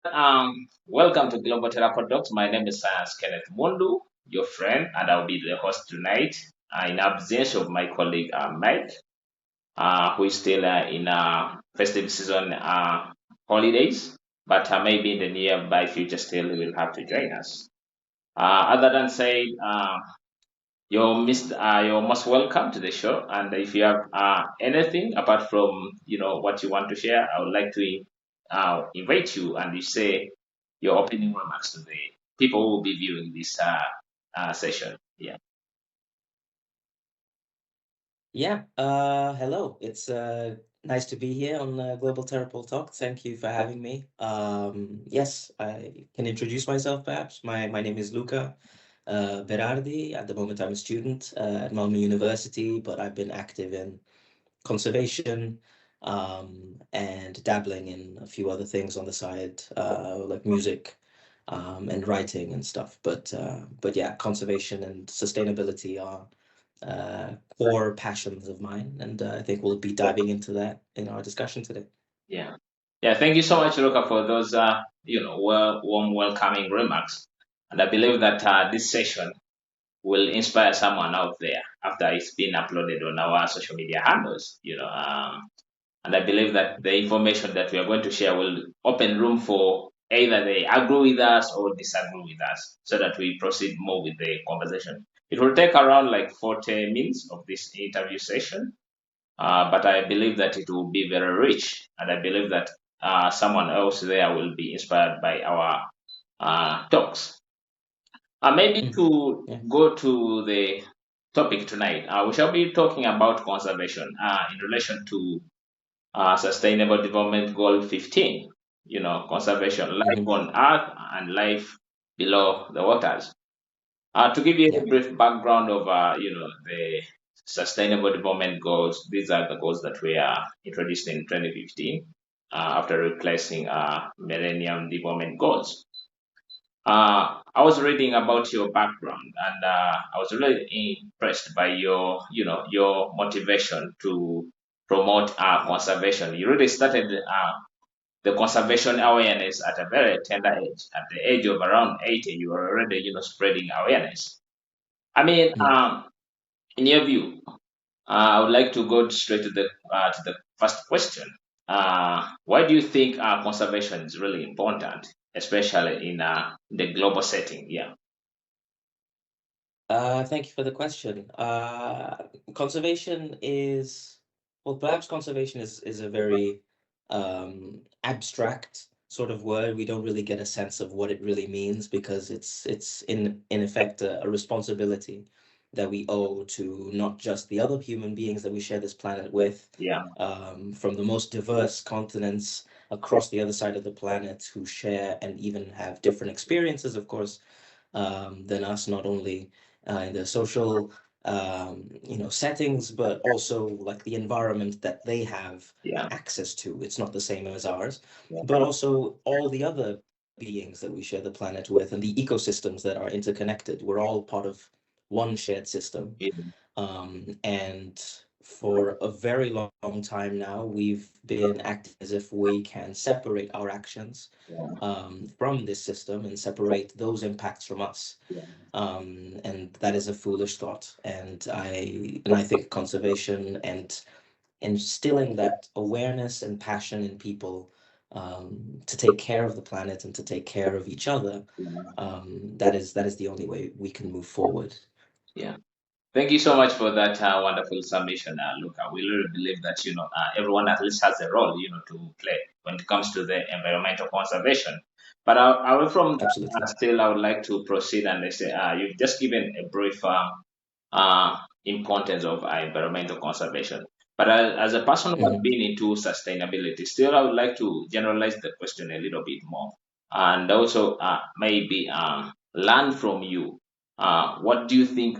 Welcome to Global Terracotta Talks. My name is Kenneth Mundu, your friend, and I'll be the host tonight in absence of my colleague Mike, who is still in festive season holidays, but maybe in the nearby future still he will have to join us. Other than saying, you're most welcome to the show, and if you have anything apart from what you want to share, I would like to invite you and you say your opening remarks to the people who will be viewing this session. Yeah. Yeah, hello. It's nice to be here on Global Terrible Talk. Thank you for having me. Yes, I can introduce myself perhaps. My name is Luca Berardi. At the moment, I'm a student at Malmö University, but I've been active in conservation and dabbling in a few other things on the side, like music and writing and stuff. But yeah, conservation and sustainability are core passions of mine, and I think we'll be diving into that in our discussion today. Yeah. Yeah. Thank you so much, Luca, for those warm welcoming remarks. And I believe that this session will inspire someone out there after it's been uploaded on our social media handles. And I believe that the information that we are going to share will open room for either they agree with us or disagree with us so that we proceed more with the conversation. It will take around like 40 minutes of this interview session, but I believe that it will be very rich. And I believe that someone else there will be inspired by our talks. Maybe Mhm. to Yeah. go to the topic tonight, we shall be talking about conservation in relation to Sustainable Development Goal 15, conservation, life Hmm. on Earth and life below the waters. To give you Yeah. a brief background of, the Sustainable Development Goals, these are the goals that were introduced in 2015 after replacing Millennium Development Goals. I was reading about your background, and I was really impressed by your motivation to promote conservation. You really started the conservation awareness at a very tender age. At the age of around 80, you were already spreading awareness. I mean, Mhm. in your view, I would like to go straight to the first question. Why do you think conservation is really important, especially in the global setting? Yeah. Thank you for the question. Conservation is, well, perhaps conservation is a very abstract sort of word. We don't really get a sense of what it really means because it's in effect a responsibility that we owe to not just the other human beings that we share this planet with, Yeah. from the most diverse continents across the other side of the planet who share and even have different experiences, of course, than us, not only in the social settings, but also like the environment that they have Yeah. access to. It's not the same as ours, Yeah. but also all the other beings that we share the planet with and the ecosystems that are interconnected. We're all part of one shared system. Yeah. And for a very long time now, we've been acting as if we can separate our actions from this system and separate those impacts from us. And that is a foolish thought. And I think conservation and instilling that awareness and passion in people, to take care of the planet and to take care of each other, Yeah. that is the only way we can move forward. Yeah. Thank you so much for that wonderful submission, Luca. We really believe that everyone at least has a role to play when it comes to the environmental conservation. But away from that, Absolutely. still, I would like to proceed and say you've just given a brief importance of environmental conservation. But as a person who has Hmm. been into sustainability, still, I would like to generalize the question a little bit more, and also maybe learn from you. What do you think?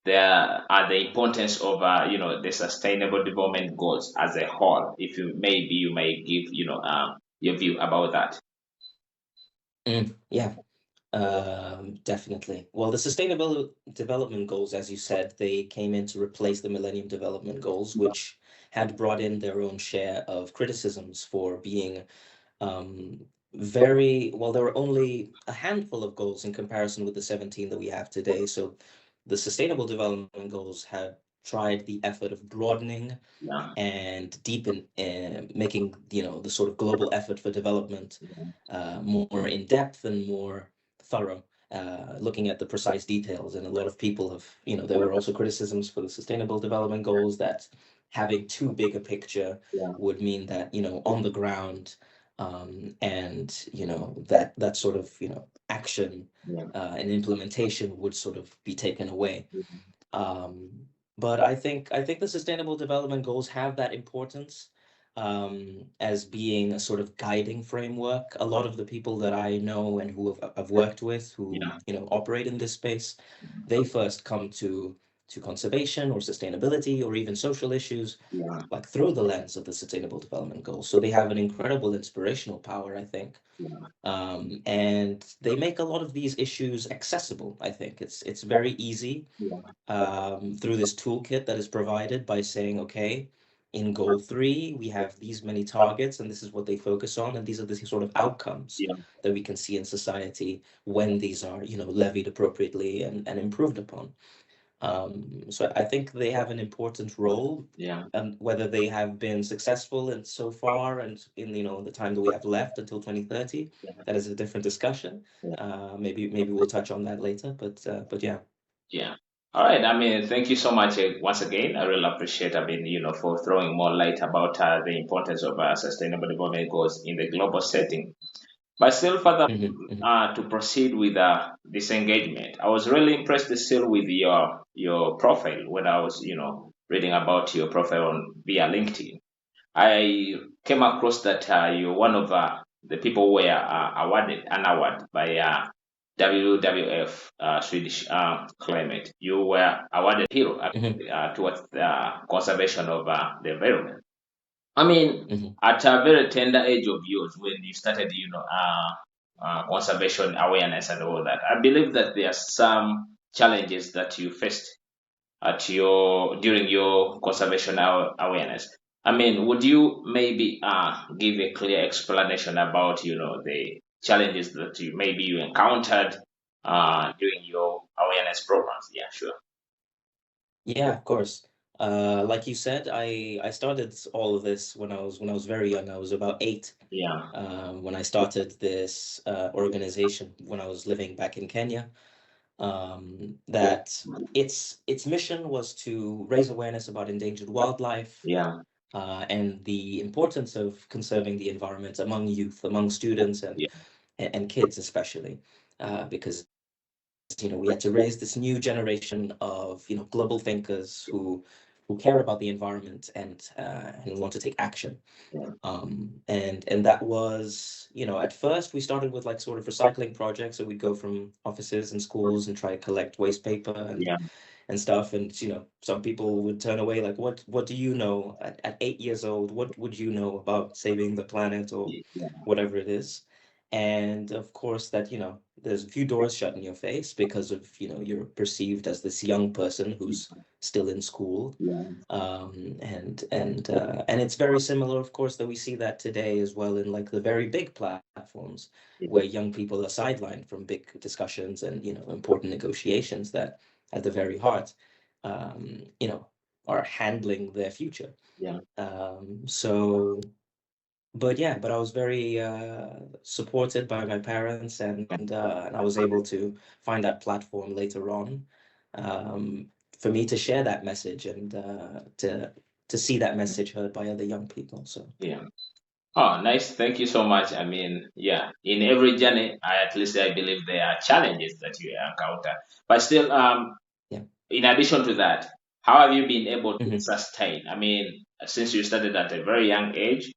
There are the importance of the sustainable development goals as a whole. If you may give your view about that. Yeah, definitely. Well, the Sustainable Development Goals, as you said, they came in to replace the Millennium Development Goals, which had brought in their own share of criticisms for being um, very well, there were only a handful of goals in comparison with the 17 that we have today. So the Sustainable Development Goals have tried the effort of broadening Yeah, and deepen, making the sort of global effort for development yeah, more in depth and more thorough, looking at the precise details. And a lot of people have, there were also criticisms for the Sustainable Development Goals that having too big a picture yeah, would mean that, on the ground, and that sort of action yeah, and implementation would sort of be taken away. yeah, um, but I think the Sustainable Development Goals have that importance, as being a sort of guiding framework. A lot of the people that I know and who I've worked with, who yeah, operate in this space, they first come to conservation or sustainability or even social issues yeah, like through the lens of the Sustainable Development Goals. So they have an incredible inspirational power, I think, yeah, and they make a lot of these issues accessible. I think it's very easy, yeah, through this toolkit that is provided by saying, okay, in goal 3, we have these many targets, and this is what they focus on, and these are the sort of outcomes yeah, that we can see in society when these are, levied appropriately and improved upon. So I think they have an important role, yeah, and whether they have been successful in so far and in the time that we have left until 2030, yeah, that is a different discussion. yeah. Maybe we'll touch on that later, but yeah. Yeah. All right. I mean, thank you so much once again. I really appreciate, for throwing more light about the importance of sustainable development goals in the global setting. But still, further Hmm. Hmm. to proceed with this engagement, I was really impressed still with your profile when I was, reading about your profile on via LinkedIn. I came across that you're one of the people who were awarded an award by WWF, Swedish climate. You were awarded hero Hmm. towards the conservation of the environment. I mean, Hmm. at a very tender age of yours, when you started, conservation awareness and all that, I believe that there are some challenges that you faced at your during your conservation awareness. I mean, would you maybe give a clear explanation about the challenges that you encountered during your awareness programs? Yeah, sure. Yeah, of course. Like you said, I started all of this when I was very young. I was about 8, Yeah, when I started this organization when I was living back in Kenya. yeah, That its mission was to raise awareness about endangered wildlife, yeah, and the importance of conserving the environment among youth, among students, and yeah, and kids especially, because we had to raise this new generation of global thinkers who care about the environment and want to take action. yeah, And that was, at first we started with like sort of recycling projects. So we'd go from offices and schools and try to collect waste paper yeah, and stuff. And some people would turn away like, what do you know at 8 years old? What would you know about saving the planet or yeah, whatever it is? And of course that, there's a few doors shut in your face because of, you're perceived as this young person who's still in school. yeah, And it's very similar, of course, that we see that today as well in like the very big platforms yeah, where young people are sidelined from big discussions and important negotiations that at the very heart, are handling their future. yeah, So, but I was very supported by my parents, and I was able to find that platform later on, um, for me to share that message and to see that message heard by other young people. So yeah. Oh, nice. Thank you so much. I mean, yeah, in every journey, at least I believe there are challenges that you encounter. But still, yeah. in addition to that, how have you been able to Hmm. sustain? I mean, since you started at a very young age,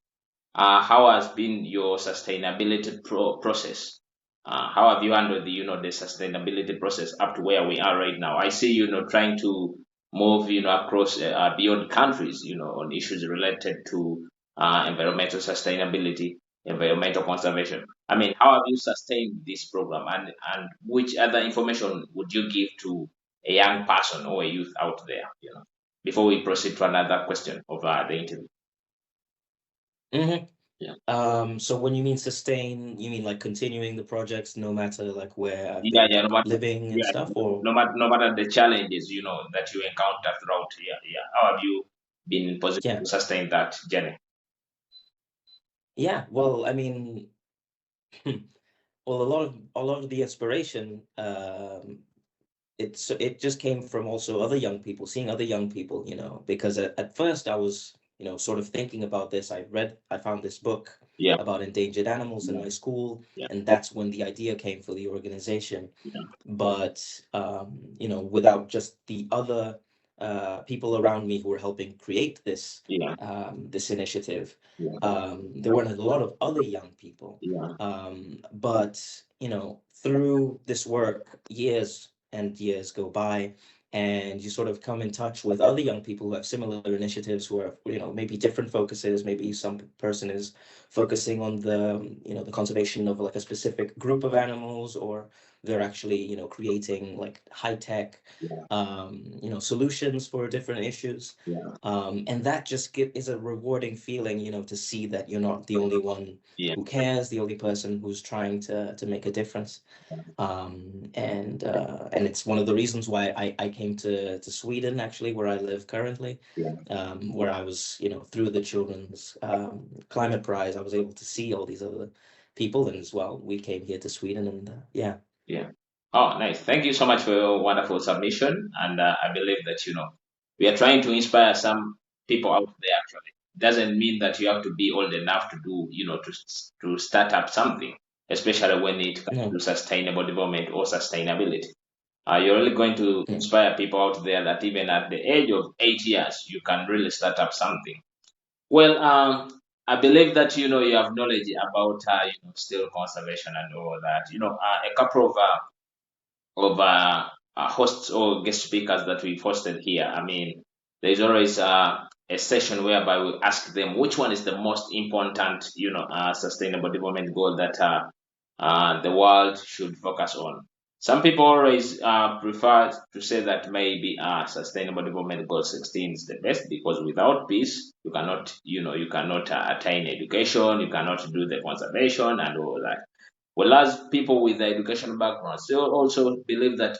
how has been your sustainability process? How have you handled the sustainability process up to where we are right now? I see trying to move across beyond countries on issues related to environmental sustainability, environmental conservation. I mean, how have you sustained this program, and which other information would you give to a young person or a youth out there? Before we proceed to another question of the interview. Hmm. Yeah. So when you mean sustain, you mean like continuing the projects no matter like where I've Yeah, been yeah, no matter, living and yeah, stuff, or no matter the challenges, that you encounter throughout. Yeah, yeah. How have you been in position yeah, to sustain that journey? yeah. Well, I mean, well, a lot of the inspiration, it just came from also other young people, seeing other young people, because at first I was, sort of thinking about this. I found this book Yeah, about endangered animals in yeah, my school, yeah, and that's when the idea came for the organization. yeah, But without just the other people around me who were helping create yeah, this initiative, yeah, there weren't a lot of other young people. yeah, But through this work, years and years go by, and you sort of come in touch with other young people who have similar initiatives, who are, maybe different focuses. Maybe some person is focusing on the conservation of like a specific group of animals, or they're actually, creating like high tech, yeah, solutions for different issues. yeah, And that just is a rewarding feeling, to see that you're not the only one yeah, who cares, the only person who's trying to make a difference. And it's one of the reasons why I came to Sweden, actually, where I live currently, yeah, where I was, through the Children's Climate Prize, I was able to see all these other people, and as well, we came here to Sweden, and yeah. yeah. Oh, nice. Thank you so much for your wonderful submission. And I believe that, we are trying to inspire some people out there actually. Doesn't mean that you have to be old enough to do, to start up something, especially when it comes No. to sustainable development or sustainability. You're really going to Mm, inspire people out there that even at the age of 8 years, you can really start up something. Well, I believe that you have knowledge about still conservation and all that. A couple of hosts or guest speakers that we've hosted here. I mean, there's always a session whereby we ask them which one is the most important, sustainable development goal that the world should focus on. Some people always prefer to say that maybe sustainable development goal 16 is the best because without peace, you cannot attain education, you cannot do the conservation and all that. Whereas people with the education background still also believe that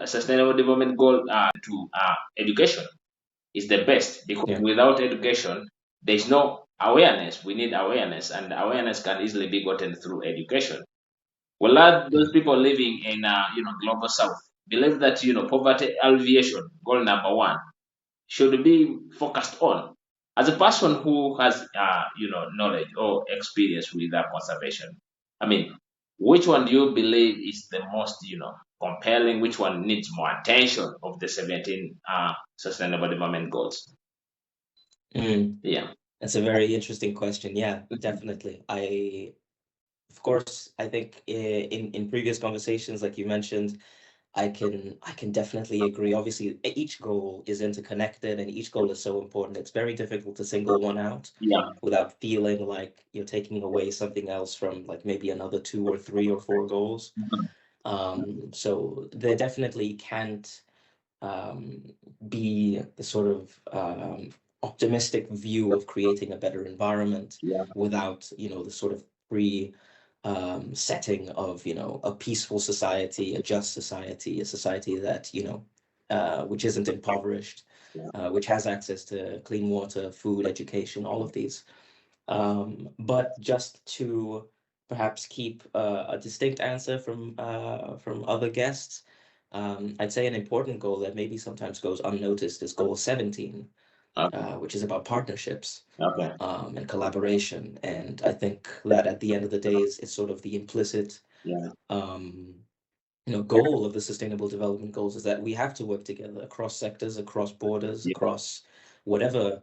sustainable development goal to education is the best because yeah. without education, there's no awareness. We need awareness, and awareness can easily be gotten through education. Whereas those Mm, people living in global south believe that poverty alleviation goal number one should be focused on. As a person who has knowledge or experience with conservation, I mean, which one do you believe is the most compelling? Which one needs more attention of the 17 sustainable development goals? mm. Yeah, That's a very interesting question. Yeah, definitely. Of course, I think in previous conversations, like you mentioned, I can definitely agree. Obviously, each goal is interconnected, and each goal is so important. It's very difficult to single one out yeah, without feeling like you're taking away something else from like maybe another two or three or four goals. So there definitely can't um, be the sort of optimistic view of creating a better environment yeah, without, the sort of pre setting of, a peaceful society, a just society, a society that, which isn't impoverished, yeah, which has access to clean water, food, education, all of these. But just to perhaps keep a distinct answer from other guests, I'd say an important goal that maybe sometimes goes unnoticed is goal 17, okay, which is about partnerships okay, and collaboration. And I think that at the end of the day is sort of the implicit yeah, um, goal of the Sustainable Development Goals, is that we have to work together across sectors, across borders, yeah, across whatever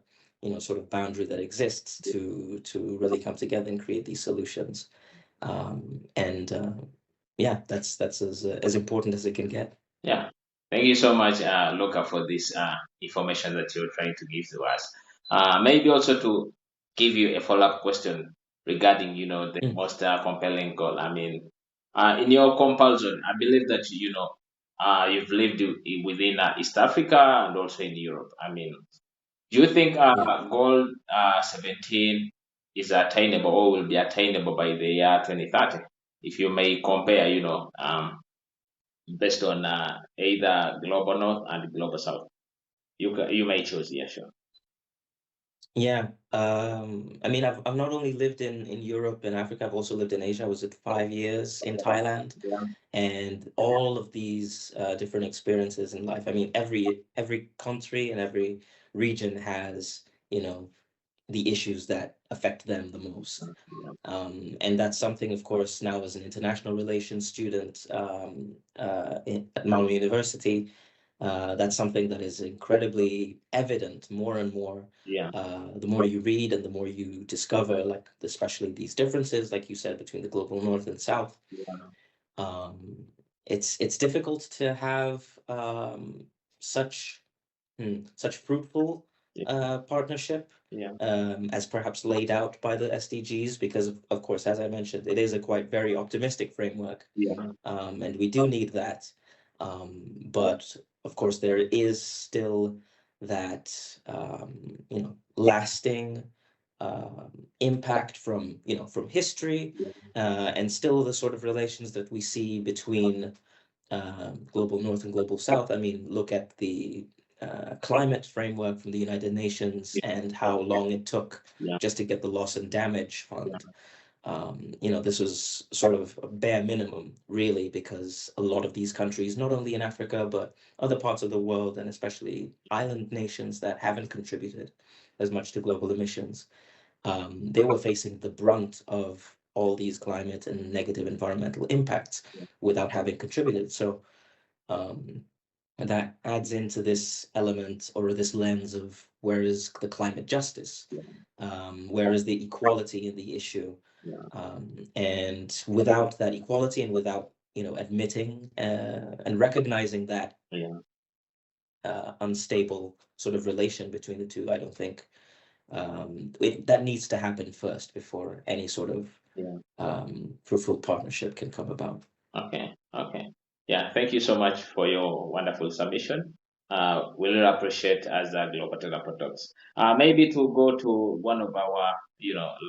sort of boundary that exists to really come together and create these solutions. And yeah, that's as important as it can get. yeah. Thank you so much, Luca, for this information that you're trying to give to us. Maybe also to give you a follow-up question regarding, the Mm, most compelling goal. I mean, in your compulsion, I believe that, you've lived within East Africa and also in Europe. I mean, do you think yeah. goal 17 is attainable or will be attainable by the year 2030. If you may compare, based on either global north and global south, you may choose. Yeah, sure. Yeah. I mean, I've not only lived in Europe and Africa, I've also lived in Asia. I was at 5 years in Thailand, Yeah, and all of these different experiences in life. I mean, every country and every region has, you know, the issues that affect them the most. yeah, And that's something, of course, now as an international relations student at Malmö University, that's something that is incredibly evident more and more. yeah, The more you read and the more you discover, like especially these differences, like you said, between the global north and south. yeah, Um, it's difficult to have such such fruitful yeah, partnership yeah, as perhaps laid out by the SDGs, because of course, as I mentioned, it is a quite very optimistic framework, yeah, and we do need that. But of course, there is still that lasting impact from from history, and still the sort of relations that we see between global north and global south. I mean, look at the climate framework from the United Nations and how long it took yeah, just to get the loss and damage yeah, fund. This was sort of a bare minimum, really, because a lot of these countries, not only in Africa, but other parts of the world, and especially island nations that haven't contributed as much to global emissions, they were facing the brunt of all these climate and negative environmental impacts without having contributed. So um, that adds into this element or this lens of where is the climate justice, where is the equality in the issue, yeah, and without that equality and without admitting and recognizing that yeah, unstable sort of relation between the two, I don't think that needs to happen first before any sort of yeah. fruitful partnership can come about. Okay, okay. Yeah, thank you so much for your wonderful submission. We really appreciate as a Global Therapy Talks. Maybe to go to one of our,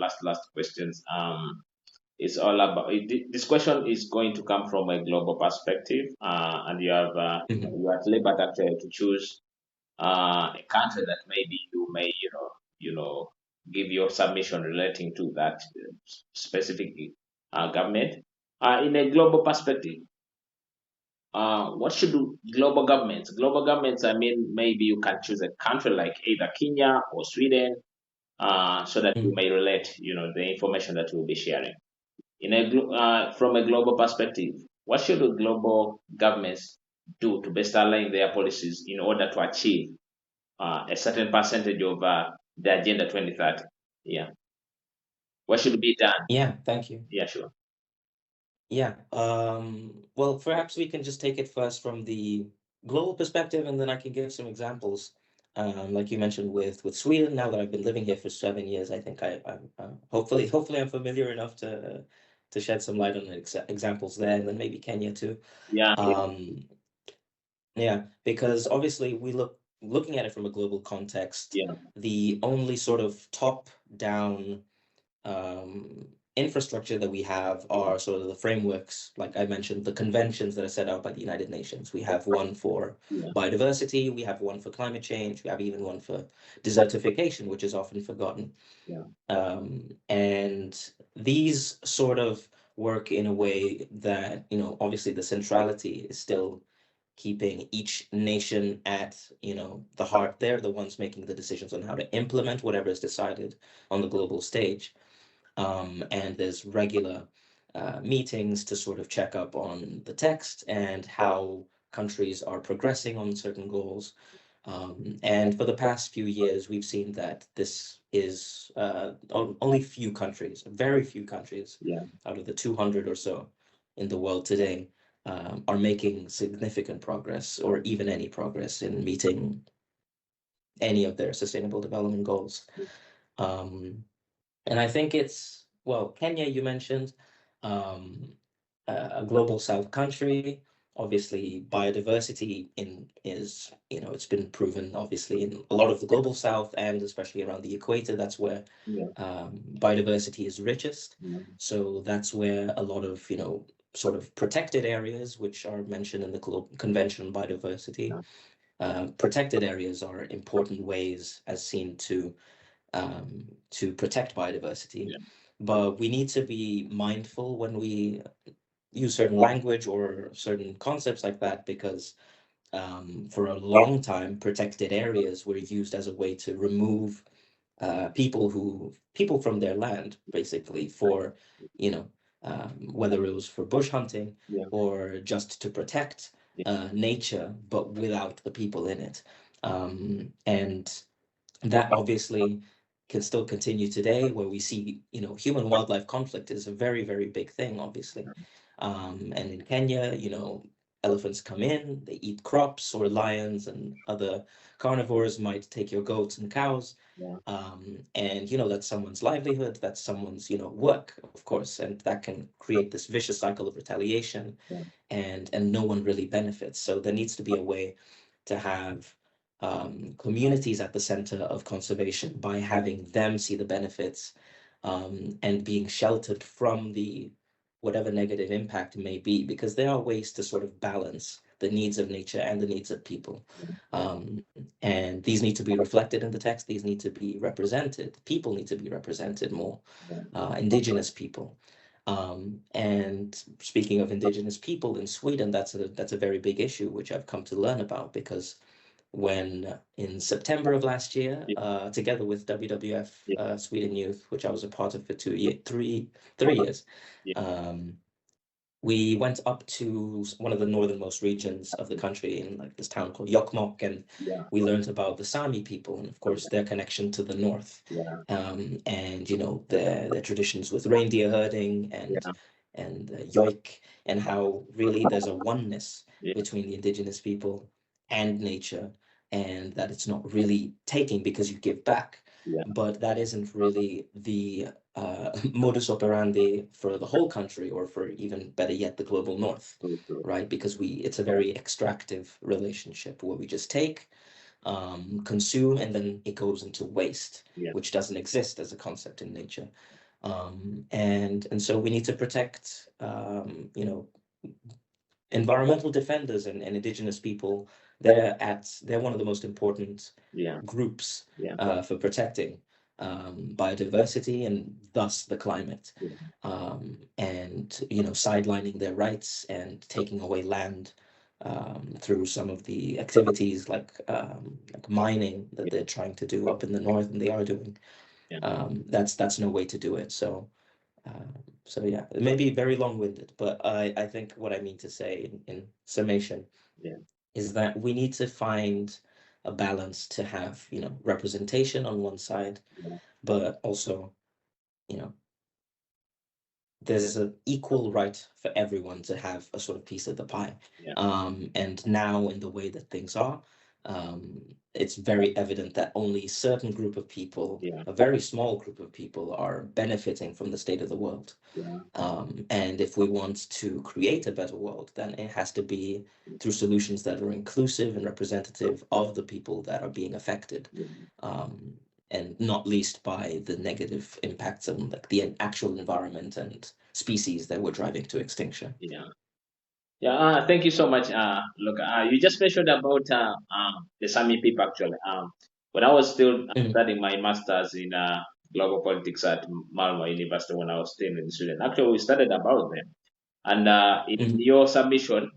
last questions. It's all about this question is going to come from a global perspective, and you have, Mhm. you are at liberty to choose a country that maybe you may, give your submission relating to that specific government. In a global perspective, what should do global governments? Global governments, I mean, maybe you can choose a country like either Kenya or Sweden, so that you Mm. may relate, the information that we'll be sharing. From a global perspective, what should the global governments do to best align their policies in order to achieve a certain percentage of the Agenda 2030? Yeah. What should be done? Yeah, thank you. Yeah, sure. Yeah. Well, perhaps we can just take it first from the global perspective, and then I can give some examples. Like you mentioned with Sweden. Now that I've been living here for 7 years, I think I'm hopefully I'm familiar enough to shed some light on examples there, and then maybe Kenya too. Yeah, Um, yeah, because obviously looking at it from a global context, yeah, the only sort of top-down infrastructure that we have are sort of the frameworks, like I mentioned, the conventions that are set out by the United Nations. We have one for yeah, biodiversity, we have one for climate change, we have even one for desertification, which is often forgotten. yeah, And these sort of work in a way that, obviously the centrality is still keeping each nation at, the heart. They're the ones making the decisions on how to implement whatever is decided on the global stage. And there's regular meetings to sort of check up on the text and how countries are progressing on certain goals. And for the past few years, we've seen that this is only few countries, very few countries yeah, out of the 200 or so in the world today are making significant progress or even any progress in meeting any of their sustainable development goals. Um, and I think well, Kenya, you mentioned, um, a global south country. obviously biodiversity is, it's been proven obviously in a lot of the global south, and especially around the equator. That's where Yeah. biodiversity is richest. Yeah. So that's where a lot of, sort of protected areas, which are mentioned in the Convention on Biodiversity, protected areas are important ways as seen to protect biodiversity. Yeah. But we need to be mindful when we use certain language or certain concepts like that, because for a long time, protected areas were used as a way to remove people from their land, basically, for, you know, whether it was for bush hunting Yeah. or just to protect nature, but without the people in it. And that obviously can still continue today, where we see, human wildlife conflict is a very, very big thing, obviously. And in Kenya, elephants come in, they eat crops, or lions and other carnivores might take your goats and cows. Yeah. And that's someone's livelihood, that's someone's, work, of course, and that can create this vicious cycle of retaliation, Yeah. and no one really benefits. So there needs to be a way to have communities at the center of conservation, by having them see the benefits, and being sheltered from the whatever negative impact may be, because there are ways to sort of balance the needs of nature and the needs of people. Um, and these need to be reflected in the text, these need to be represented, people need to be represented more, indigenous people. And speaking of indigenous people in Sweden, that's a very big issue, which I've come to learn about, because when in September of last year, Yeah. together with WWF Yeah. Sweden Youth, which I was a part of for 3 years, Yeah. um, we went up to one of the northernmost regions of the country, in like this town called Jokkmokk, and Yeah. we learned about the Sami people, and of course their connection to the north, Yeah. and their traditions with reindeer herding, Yeah. and yoik, and how really there's a oneness Yeah. between the indigenous people and nature, and that it's not really taking because you give back. Yeah. But that isn't really the modus operandi for the whole country, or for, even better yet, the global north, True, true. right? Because it's a very extractive relationship, where we just take, consume, and then it goes into waste, Yeah. which doesn't exist as a concept in nature. And so we need to protect, environmental defenders and indigenous people. They're one of the most important Yeah. groups Yeah. for protecting biodiversity, and thus the climate, Yeah. and sidelining their rights and taking away land, through some of the activities like mining that they're trying to do up in the north, and they are doing. Yeah. That's no way to do it. So yeah, it may be very long-winded, but I think what I mean to say in summation Yeah. is that we need to find a balance to have, representation on one side, Yeah. but also, you know, there's an equal right for everyone to have a sort of piece of the pie. Yeah. And now, in the way that things are, it's very evident that only a certain group of people, Yeah. a very small group of people, are benefiting from the state of the world. Yeah. And if we want to create a better world, then it has to be through solutions that are inclusive and representative of the people that are being affected, Yeah. and not least by the negative impacts on like the actual environment and species that we're driving to extinction. Yeah. Yeah, thank you so much. Look, you just mentioned about the Sami people actually. When I was still Mhm, studying my master's in global politics at Malmo University when I was still in Sweden, actually we studied about them. And in mhm, your submission,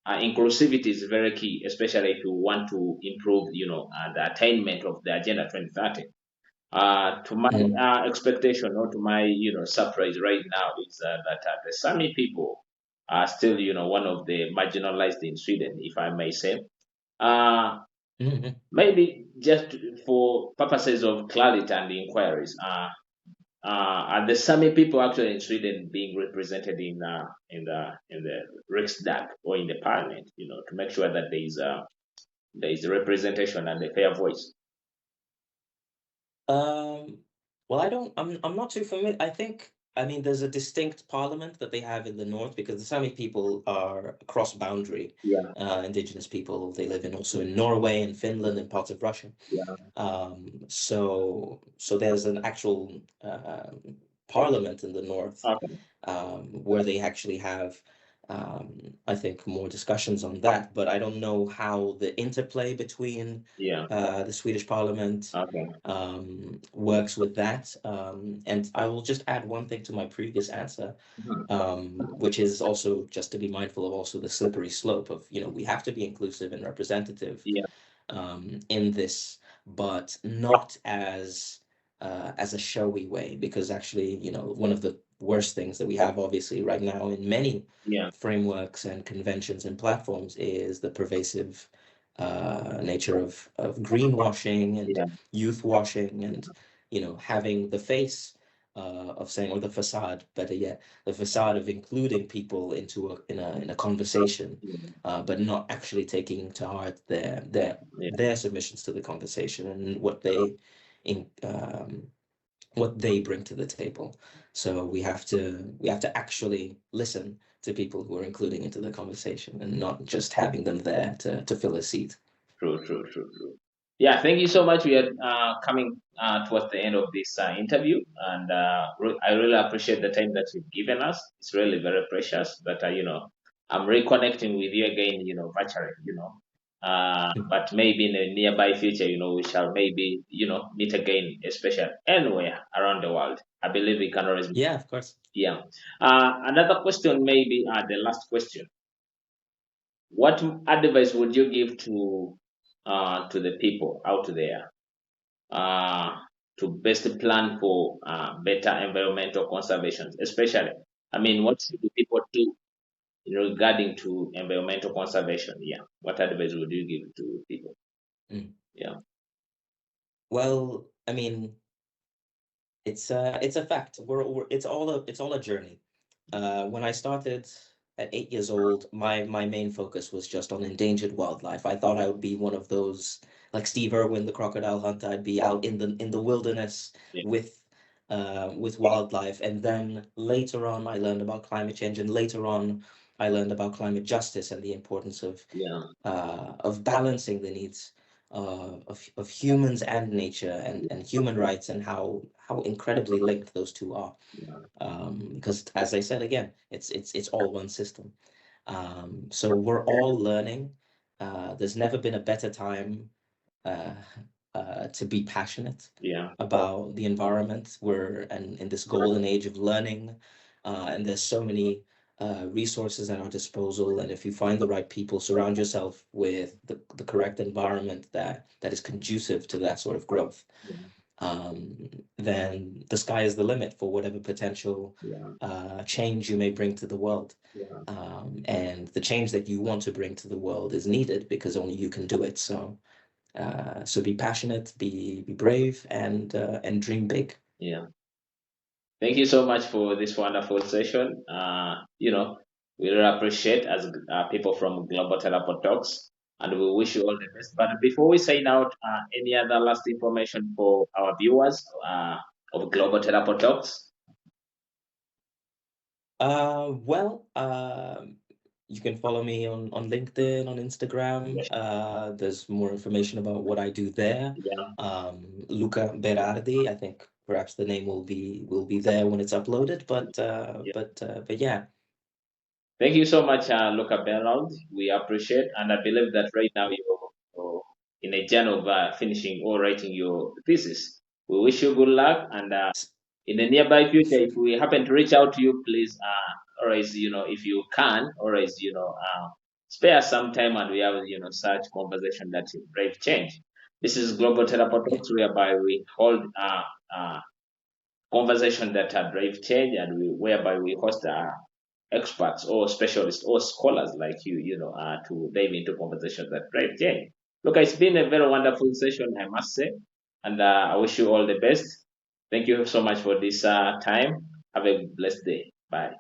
inclusivity is very key, especially if you want to improve, the attainment of the Agenda 2030. To my mhm, expectation, or to my surprise right now, is that the Sami people are still one of the marginalized in Sweden, if I may say. Uh, mhm. Maybe just for purposes of clarity and inquiries, are the Sami people actually in Sweden being represented in the Riksdag or in the parliament? To make sure that there is representation and a fair voice. Um, well, I'm not too familiar. I think I mean, there's a distinct parliament that they have in the north because the Sami people are cross boundary Yeah, indigenous people. They live in also in Norway and Finland and parts of Russia. yeah. So there's an actual parliament in the north Okay. where they actually have, I think, more discussions on that. But I don't know how the interplay between Yeah. the Swedish parliament Okay. works with that. And I will just add one thing to my previous answer, Mhm. which is also just to be mindful of also the slippery slope of, we have to be inclusive and representative Yeah. in this, but not as a showy way, because actually, one of the worst things that we have obviously right now in many Yeah. frameworks and conventions and platforms is the pervasive nature of greenwashing and Yeah. youth washing and having the face of saying, or the facade, better yet, the facade of including people in a conversation, Yeah. but not actually taking to heart Yeah. their submissions to the conversation and in what they bring to the table. So we have to actually listen to people who are including into the conversation and not just having them there to fill a seat. True. True. True. True. Yeah. Thank you so much. We are coming towards the end of this interview, and I really appreciate the time that you've given us. It's really very precious. That I'm reconnecting with you again. Virtually. But maybe in a nearby future, we shall maybe meet again, especially anywhere around the world. I believe we can always. Yeah, of course. Yeah. Another question, maybe the last question. What advice would you give to the people out there uh, to best plan for better environmental conservation, especially? I mean, what should the people do regarding to environmental conservation? Yeah. What advice would you give to people? Mm. Yeah. Well, I mean, it's a fact. It's all a journey. When I started at 8 years old, my main focus was just on endangered wildlife. I thought I would be one of those, like Steve Irwin, the crocodile hunter. I'd be out in the wilderness Yeah. with wildlife. And then later on, I learned about climate change, and later on, I learned about climate justice and the importance Yeah. of balancing the needs of humans and nature and human rights, and how incredibly linked those two are. Yeah. Because as I said again, it's all one system. So we're all learning. There's never been a better time uh, to be passionate Yeah. about the environment. We're in this golden age of learning, and there's so many resources at our disposal. And if you find the right people, surround yourself with the correct environment that is conducive to that sort of growth, then the sky is the limit for whatever potential Yeah. change you may bring to the world. Yeah. And the change that you want to bring to the world is needed because only you can do it. So be passionate, be brave, and dream big. Yeah. Thank you so much for this wonderful session. We really appreciate as people from Global Teleport Talks, and we wish you all the best. But before we sign out, any other last information for our viewers of Global Teleport Talks? Well, you can follow me on LinkedIn, on Instagram. Yes. There's more information about what I do there. Yeah. Luca Berardi. I think perhaps the name will be there when it's uploaded. But Yeah. yeah. Thank you so much, Luca Berald. We appreciate, and I believe that right now you're in a journey of finishing or writing your thesis. We wish you good luck, and in the nearby future, if we happen to reach out to you, please, always, if you can, always, spare some time, and we have, such conversation that drive change. This is Global Therapy Yeah. Talks, whereby we hold conversation that drive change, and whereby we host experts or specialists or scholars like you, to dive into conversations that drive change. Look, it's been a very wonderful session, I must say, and I wish you all the best. Thank you so much for this time. Have a blessed day. Bye.